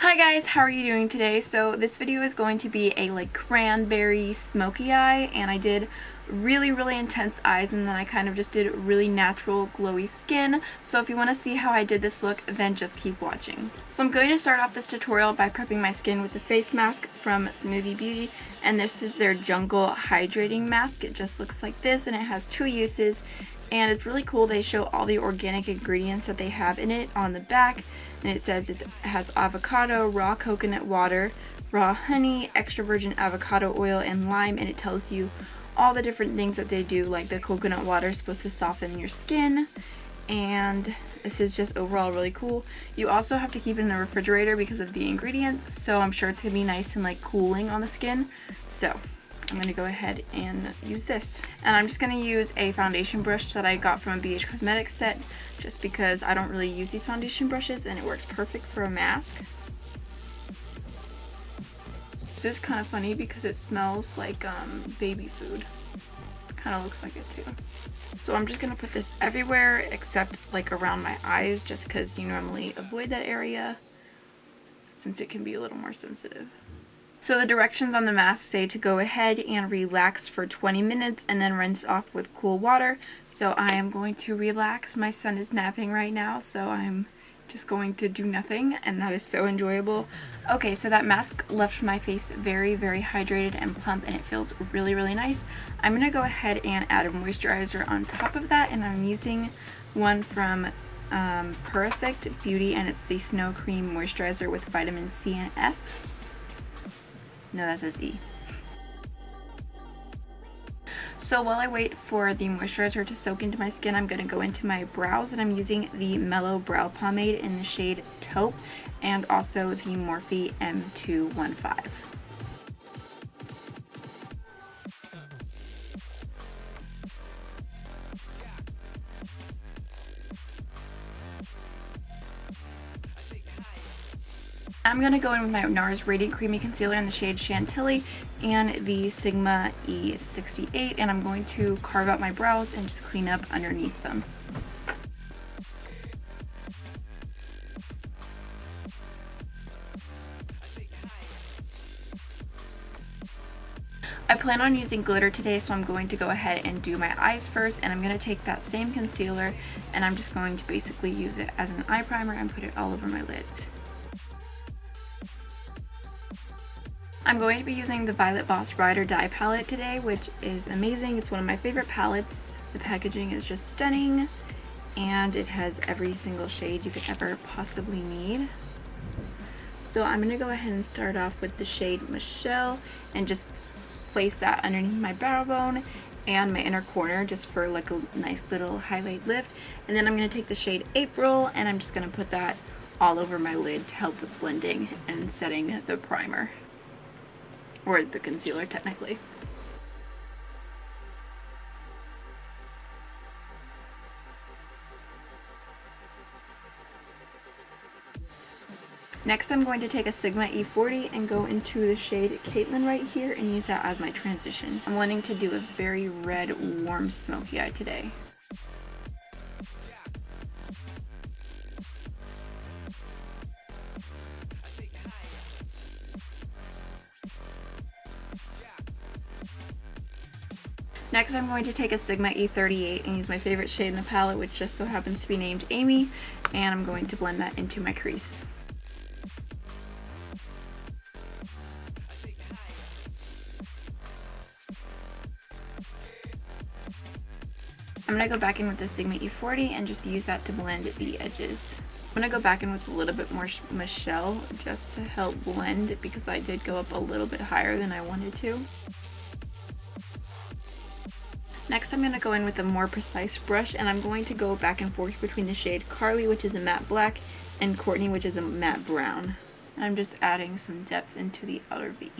Hi guys, how are you doing today? So this video is going to be a cranberry smoky eye, and I did really intense eyes, and then I kind of just did really natural glowy skin. So if you want to see how I did this look, then just keep watching. So I'm going to start off this tutorial by prepping my skin with a face mask from Smoothie Beauty, and this is their Jungle Hydrating Mask. It just looks like this, and it has two uses, and it's really cool. They show all the organic ingredients that they have in it on the back, and it says it has avocado, raw coconut water, raw honey, extra virgin avocado oil, and lime, and it tells you all the different things that they do. Like the coconut water is supposed to soften your skin, and this is just overall really cool. You also have to keep it in the refrigerator because of the ingredients, so I'm sure it's gonna be nice and cooling on the skin. So I'm going to go ahead and use this. And I'm just going to use a foundation brush that I got from a BH Cosmetics set, just because I don't really use these foundation brushes and it works perfect for a mask. This is kind of funny because it smells like baby food. Kind of looks like it too. So I'm just going to put this everywhere except around my eyes, just because you normally avoid that area since it can be a little more sensitive. So the directions on the mask say to go ahead and relax for 20 minutes and then rinse off with cool water. So I am going to relax. My son is napping right now, so I'm just going to do nothing, and that is so enjoyable. Okay, so that mask left my face very hydrated and plump, and it feels really nice. I'm going to go ahead and add a moisturizer on top of that, and I'm using one from Perfect Beauty, and it's the Snow Cream Moisturizer with vitamin C and F. No, that says E. So while I wait for the moisturizer to soak into my skin, I'm going to go into my brows, and I'm using the Mellow Brow Pomade in the shade Taupe, and also the Morphe M215. I'm going to go in with my Nars Radiant Creamy Concealer in the shade Chantilly and the Sigma E68, and I'm going to carve out my brows and just clean up underneath them. I plan on using glitter today, so I'm going to go ahead and do my eyes first, and I'm going to take that same concealer and I'm just going to basically use it as an eye primer and put it all over my lids. I'm going to be using the Violet Boss Ride or Die palette today, which is amazing. It's one of my favorite palettes. The packaging is just stunning, and it has every single shade you could ever possibly need. So I'm going to go ahead and start off with the shade Michelle and just place that underneath my brow bone and my inner corner, just for a nice little highlight lift. And then I'm going to take the shade April, and I'm just going to put that all over my lid to help with blending and setting the primer. Or the concealer, technically. Next, I'm going to take a Sigma E40 and go into the shade Caitlin right here and use that as my transition. I'm wanting to do a very red, warm, smoky eye today. Next, I'm going to take a Sigma E38 and use my favorite shade in the palette, which just so happens to be named Amy, and I'm going to blend that into my crease. I'm going to go back in with the Sigma E40 and just use that to blend the edges. I'm going to go back in with a little bit more Michelle just to help blend, because I did go up a little bit higher than I wanted to. Next, I'm going to go in with a more precise brush, and I'm going to go back and forth between the shade Carly, which is a matte black, and Courtney, which is a matte brown. And I'm just adding some depth into the outer V.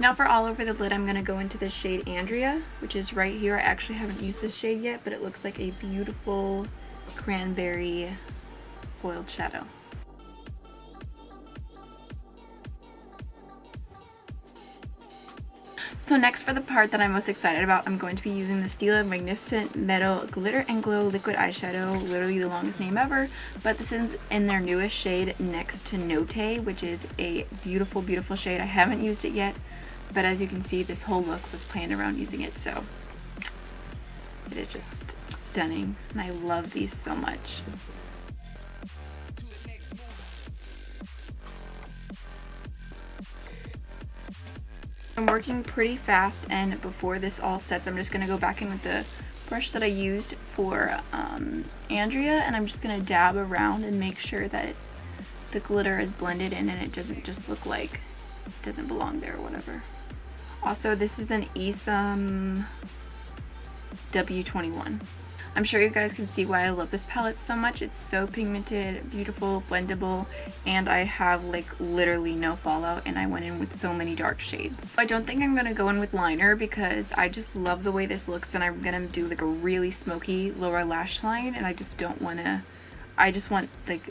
Now for all over the lid, I'm going to go into the shade Andrea, which is right here. I actually haven't used this shade yet, but it looks like a beautiful cranberry foiled shadow. So next, for the part that I'm most excited about, I'm going to be using the Stila Magnificent Metal Glitter and Glow Liquid Eyeshadow, literally the longest name ever, but this is in their newest shade, Next to Note, which is a beautiful, beautiful shade. I haven't used it yet, but as you can see, this whole look was planned around using it, so it is just stunning, and I love these so much. I'm working pretty fast, and before this all sets, I'm just going to go back in with the brush that I used for Andrea, and I'm just going to dab around and make sure that the glitter is blended in and it doesn't just look like it doesn't belong there or whatever. Also, this is an Esam W21. I'm sure you guys can see why I love this palette so much. It's so pigmented, beautiful, blendable, and I have like literally no fallout, and I went in with so many dark shades. I don't think I'm going to go in with liner because I just love the way this looks, and I'm going to do like a really smoky lower lash line, and I just don't want to, I just want like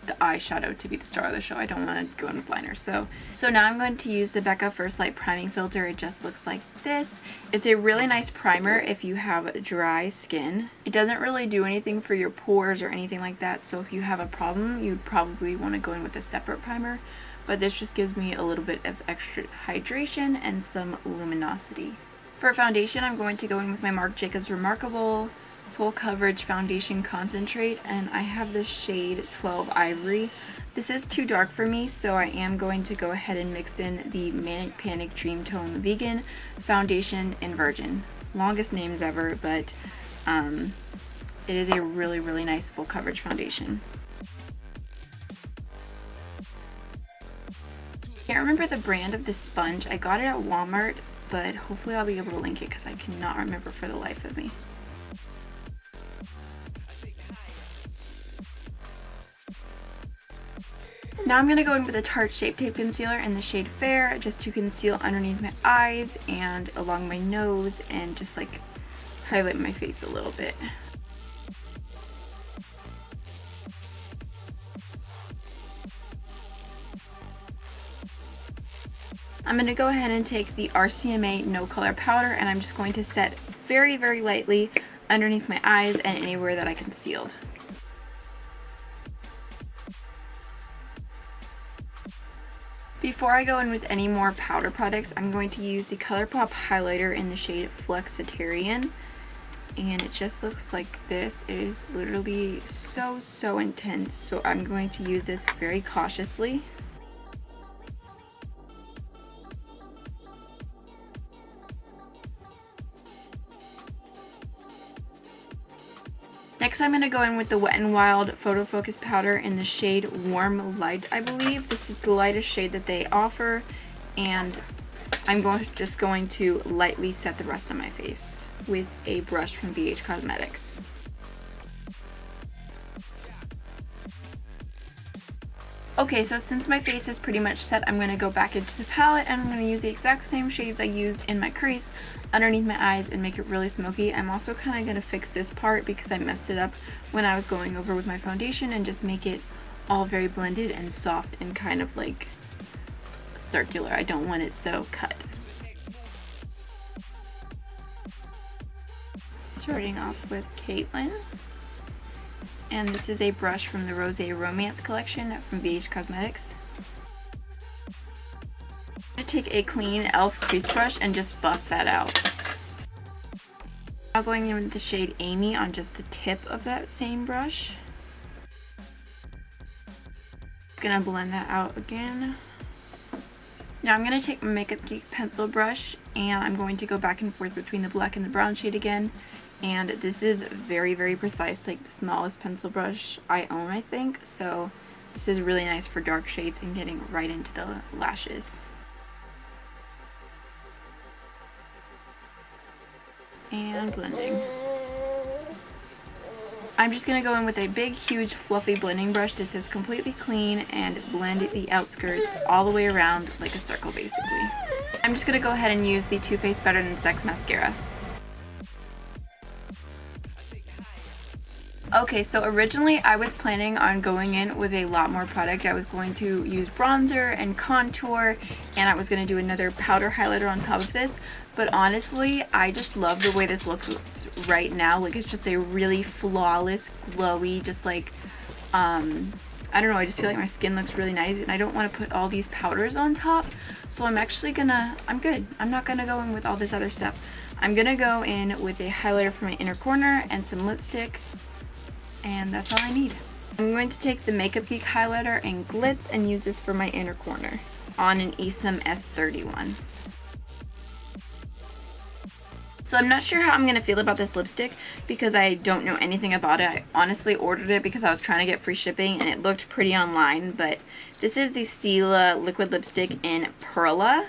the eyeshadow to be the star of the show. I don't want to go in with liner. So now I'm going to use the Becca First Light priming filter. It just looks like this. It's a really nice primer if you have dry skin. It doesn't really do anything for your pores or anything like that, so if you have a problem, you'd probably want to go in with a separate primer, but this just gives me a little bit of extra hydration and some luminosity. For foundation, I'm going to go in with my Marc Jacobs Remarkable Full Coverage Foundation Concentrate, and I have the shade 12 Ivory. This is too dark for me, so I am going to go ahead and mix in the Manic Panic Dream Tone Vegan Foundation in Virgin. Longest names ever, but it is a really, really nice full coverage foundation. I can't remember the brand of this sponge. I got it at Walmart, but hopefully I'll be able to link it because I cannot remember for the life of me. Now I'm going to go in with a Tarte Shape Tape Concealer in the shade Fair, just to conceal underneath my eyes and along my nose and just like highlight my face a little bit. I'm going to go ahead and take the RCMA No Color Powder, and I'm just going to set very, very lightly underneath my eyes and anywhere that I concealed. Before I go in with any more powder products, I'm going to use the ColourPop highlighter in the shade Flexitarian, and it just looks like this. It is literally so intense, so I'm going to use this very cautiously. Next, I'm going to go in with the Wet n Wild Photo Focus Powder in the shade Warm Light, I believe. This is the lightest shade that they offer, and I'm just going to lightly set the rest of my face with a brush from BH Cosmetics. Okay, so since my face is pretty much set, I'm going to go back into the palette, and I'm going to use the exact same shades I used in my crease underneath my eyes and make it really smoky. I'm also kind of going to fix this part because I messed it up when I was going over with my foundation, and just make it all very blended and soft and kind of like circular. I don't want it so cut. Starting off with Caitlin. And this is a brush from the Rosé Romance collection from BH Cosmetics. I'm going to take a clean e.l.f. crease brush and just buff that out. Now going in with the shade Amy on just the tip of that same brush. Gonna blend that out again. Now I'm going to take my Makeup Geek pencil brush, and I'm going to go back and forth between the black and the brown shade again. And this is very, very precise, like the smallest pencil brush I own, I think. So this is really nice for dark shades and getting right into the lashes. And blending. I'm just going to go in with a big, huge, fluffy blending brush. This is completely clean, and blend the outskirts all the way around like a circle, basically. I'm just going to go ahead and use the Too Faced Better Than Sex mascara. Okay, so originally I was planning on going in with a lot more product. I was going to use bronzer and contour, and I was going to do another powder highlighter on top of this. But honestly, I just love the way this looks right now. Like, it's just a really flawless, glowy, just like, I don't know, I just feel like my skin looks really nice, and I don't want to put all these powders on top. So I'm actually I'm good. I'm not gonna go in with all this other stuff. I'm gonna go in with a highlighter for my inner corner and some lipstick. And that's all I need. I'm going to take the Makeup Geek highlighter in Glitz and use this for my inner corner on an Esom S31. So I'm not sure how I'm going to feel about this lipstick because I don't know anything about it. I honestly ordered it because I was trying to get free shipping and it looked pretty online, but this is the Stila liquid lipstick in Perla.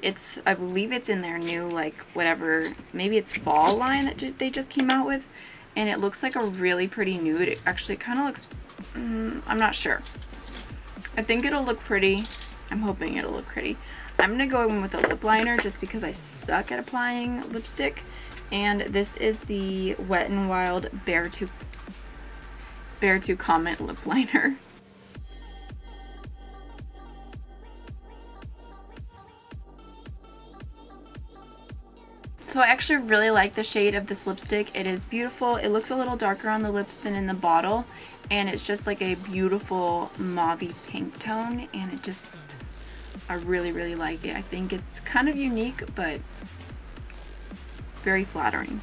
I believe it's in their new, like, whatever, maybe it's fall line that they just came out with. And it looks like a really pretty nude. It actually kind of looks, I'm not sure. I think it'll look pretty. I'm hoping it'll look pretty. I'm going to go in with a lip liner just because I suck at applying lipstick. And this is the Wet n Wild Bear to Comment lip liner. So I actually really like the shade of this lipstick. It is beautiful. It looks a little darker on the lips than in the bottle, and it's just like a beautiful mauvey pink tone, and I really, really like it. I think it's kind of unique, but very flattering.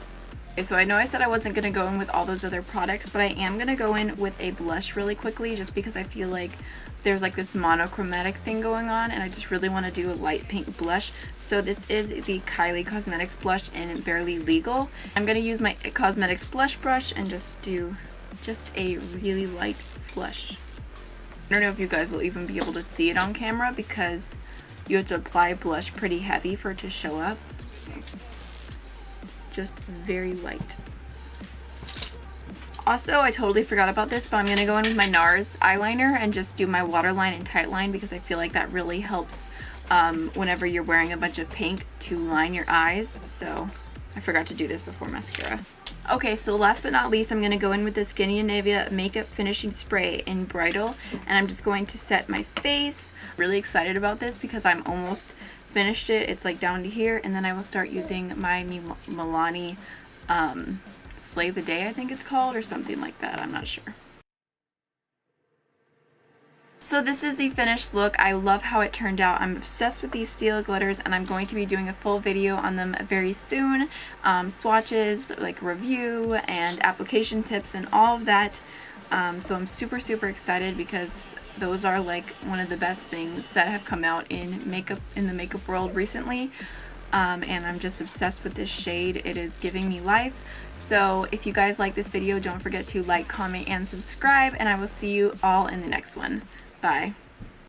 Okay, so I know I said I wasn't going to go in with all those other products, but I am going to go in with a blush really quickly just because I feel like there's like this monochromatic thing going on, and I just really want to do a light pink blush. So this is the Kylie Cosmetics blush in Barely Legal. I'm going to use my Cosmetics blush brush and just do a really light blush. I don't know if you guys will even be able to see it on camera because you have to apply blush pretty heavy for it to show up. Just very light. Also, I totally forgot about this, but I'm going to go in with my Nars eyeliner and just do my waterline and tight line because I feel like that really helps whenever you're wearing a bunch of pink to line your eyes. So I forgot to do this before mascara. Okay, so last but not least, I'm going to go in with the Skinny Nivea Makeup Finishing Spray in Bridal, and I'm just going to set my face. Really excited about this because I'm almost finished it. It's like down to here, and then I will start using my Milani Slay the Day, I think it's called, or something like that. I'm not sure. So this is the finished look. I love how it turned out. I'm obsessed with these Stila glitters, and I'm going to be doing a full video on them very soon. Swatches, like review and application tips and all of that. So I'm super, super excited because those are like one of the best things that have come out in the makeup world recently. And I'm just obsessed with this shade. It is giving me life. So if you guys like this video, don't forget to like, comment, and subscribe, and I will see you all in the next one. Bye.